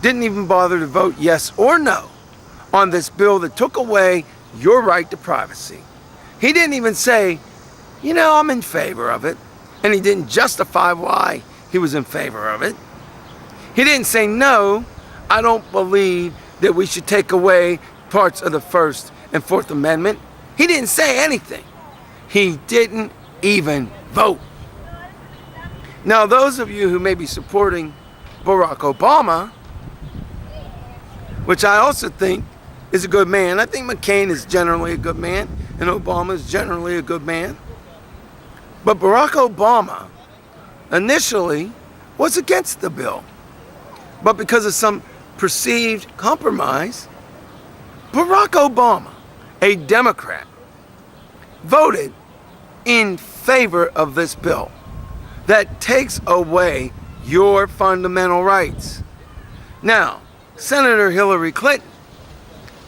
didn't even bother to vote yes or no on this bill that took away your right to privacy. He didn't even say, you know, I'm in favor of it. And he didn't justify why he was in favor of it. He didn't say, no, I don't believe that we should take away parts of the First and Fourth Amendment. He didn't say anything. He didn't even vote. Now, those of you who may be supporting Barack Obama, which I also think is a good man. I think McCain is generally a good man, and Obama is generally a good man. But Barack Obama initially was against the bill. But because of some perceived compromise, Barack Obama, a Democrat, voted in favor of this bill that takes away your fundamental rights. Now, Senator Hillary Clinton,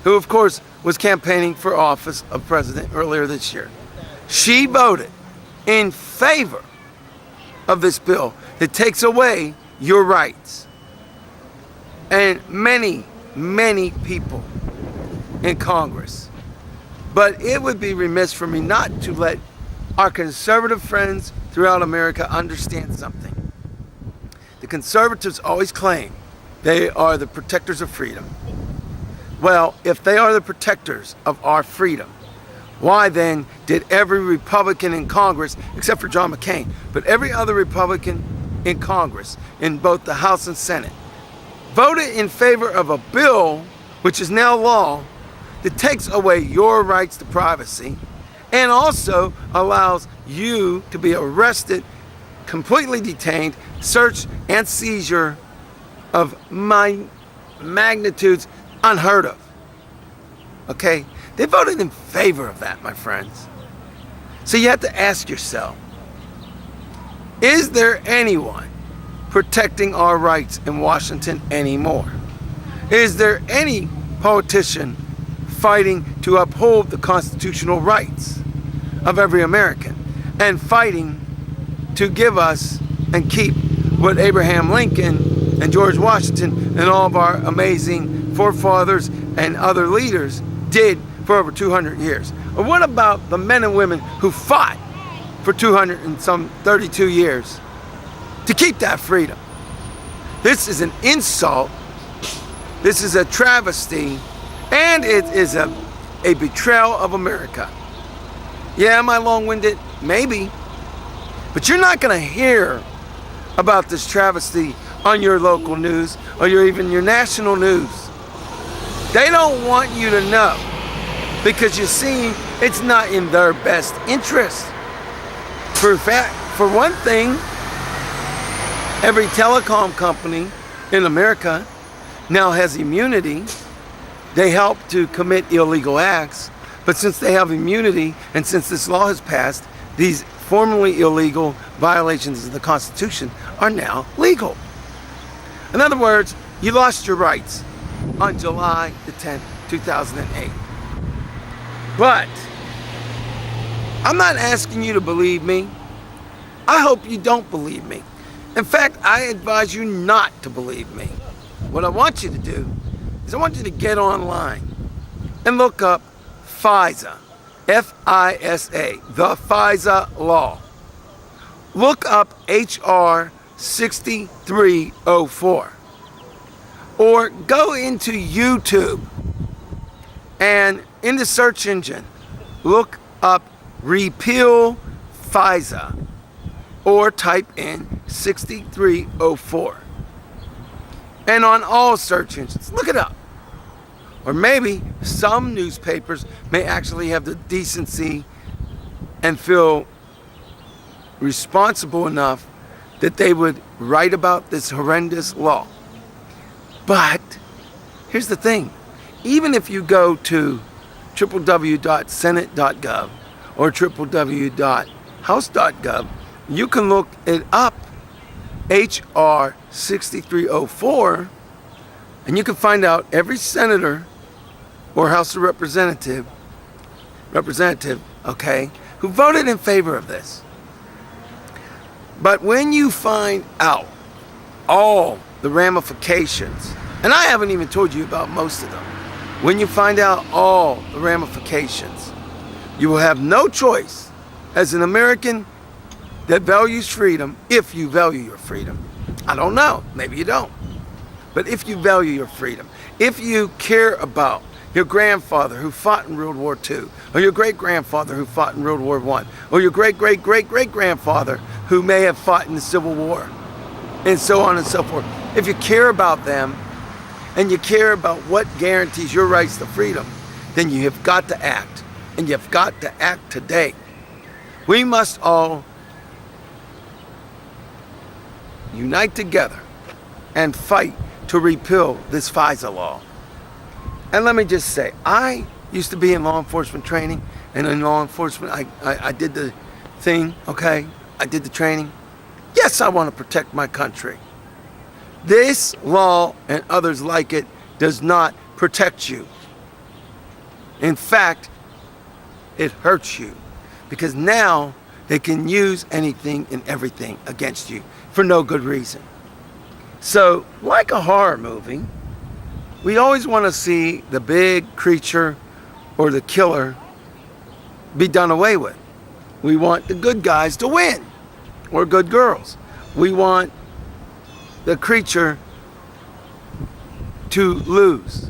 who of course was campaigning for office of president earlier this year, she voted in favor of this bill that takes away your rights. And many, many people in Congress. But it would be remiss for me not to let our conservative friends throughout America understand something. The conservatives always claim they are the protectors of freedom. Well, if they are the protectors of our freedom, why then did every Republican in Congress, except for John McCain, but every other Republican in Congress, in both the House and Senate, voted in favor of a bill, which is now law, that takes away your rights to privacy and also allows you to be arrested, completely detained, search and seizure of magnitudes unheard of. Okay? They voted in favor of that, my friends. So you have to ask yourself, is there anyone protecting our rights in Washington anymore? Is there any politician fighting to uphold the constitutional rights of every American and fighting to give us and keep what Abraham Lincoln and George Washington and all of our amazing forefathers and other leaders did for over 200 years? Or what about the men and women who fought for 200 and some 32 years to keep that freedom? This is an insult. This is a travesty. And it is a betrayal of America. Yeah, am I long-winded? Maybe. But you're not going to hear about this travesty on your local news or even your national news. They don't want you to know because you see, it's not in their best interest. For one thing, every telecom company in America now has immunity. They help to commit illegal acts, but since they have immunity and since this law has passed, these formerly illegal violations of the Constitution are now legal. In other words, you lost your rights on July the 10th, 2008. But I'm not asking you to believe me. I hope you don't believe me. In fact, I advise you not to believe me. What I want you to do is I want you to get online and look up FISA, F-I-S-A, the FISA law. Look up H.R. 6304. Or go into YouTube and in the search engine, look up repeal FISA or type in 6304. And on all search engines, look it up. Or maybe some newspapers may actually have the decency and feel responsible enough that they would write about this horrendous law. But here's the thing. Even if you go to www.senate.gov or www.house.gov, you can look it up, H.R. 6304, and you can find out every senator or House of Representative, okay, who voted in favor of this. But when you find out all the ramifications And I haven't even told you about most of them. When you find out all the ramifications, you will have no choice as an American that values freedom, if you value your freedom. I don't know, maybe you don't. But if you value your freedom, if you care about your grandfather who fought in World War II, or your great-grandfather who fought in World War I, or your great-great-great-great-grandfather who may have fought in the Civil War, and so on and so forth. If you care about them, and you care about what guarantees your rights to freedom, then you have got to act, and you've got to act today. We must all unite together and fight to repeal this FISA law. And let me just say, I used to be in law enforcement training, and in law enforcement, I did the thing, okay? I did the training. Yes, I want to protect my country. This law and others like it does not protect you. In fact, it hurts you, because now they can use anything and everything against you for no good reason. So, like a horror movie, we always want to see the big creature or the killer be done away with. We want the good guys to win, or good girls. We want the creature to lose,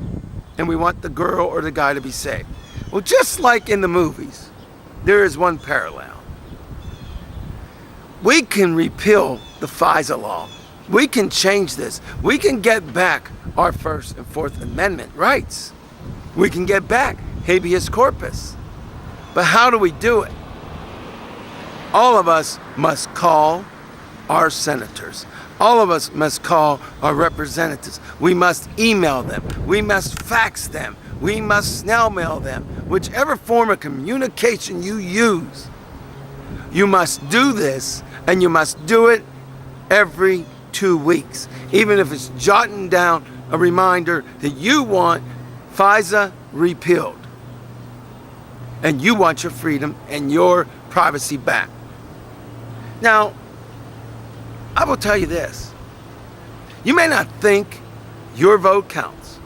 and we want the girl or the guy to be saved. Well, just like in the movies, there is one parallel. We can repeal the FISA law. We can change this. We can get back our First and Fourth Amendment rights. We can get back Habeas Corpus. But how do we do it? All of us must call our senators. All of us must call our representatives. We must email them. We must fax them. We must snail mail them. Whichever form of communication you use, you must do this, and you must do it every 2 weeks. Even if it's jotting down a reminder that you want FISA repealed, and you want your freedom and your privacy back. Now, I will tell you this. You may not think your vote counts,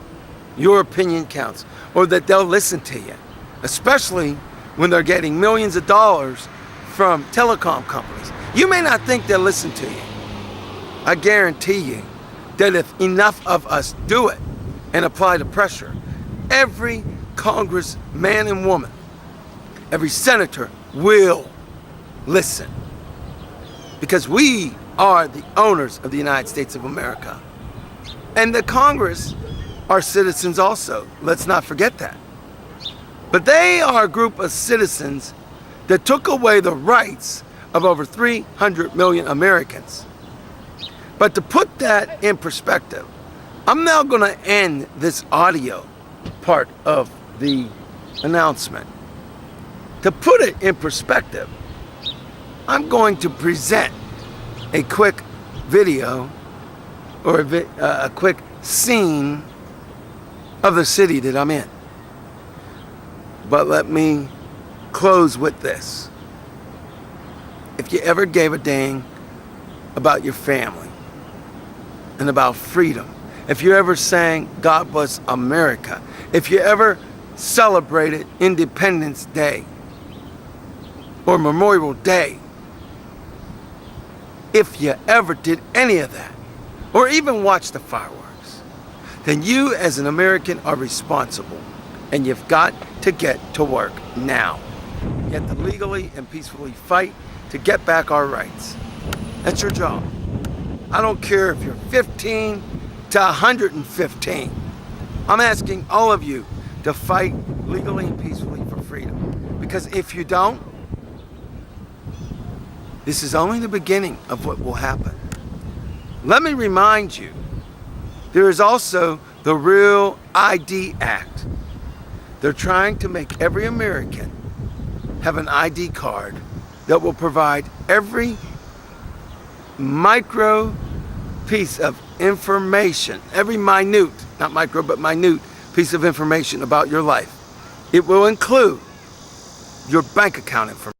your opinion counts, or that they'll listen to you, especially when they're getting millions of dollars from telecom companies. You may not think they'll listen to you. I guarantee you that if enough of us do it and apply the pressure, every congressman and woman, every senator will listen. Because we are the owners of the United States of America. And the Congress are citizens also. Let's not forget that. But they are a group of citizens that took away the rights of over 300 million Americans. But to put that in perspective, I'm now going to end this audio part of the announcement. To put it in perspective, I'm going to present a quick video or a quick scene of the city that I'm in. But let me close with this. If you ever gave a dang about your family and about freedom, if you ever sang God Bless America, if you ever celebrated Independence Day or Memorial Day, if you ever did any of that, or even watched the fireworks, then you as an American are responsible, and you've got to get to work now. You have to legally and peacefully fight to get back our rights. That's your job. I don't care if you're 15 to 115. I'm asking all of you to fight legally and peacefully for freedom. Because if you don't, this is only the beginning of what will happen. Let me remind you, there is also the Real ID Act. They're trying to make every American have an ID card that will provide every micro piece of information, every minute, not micro, but minute piece of information about your life. It will include your bank account information.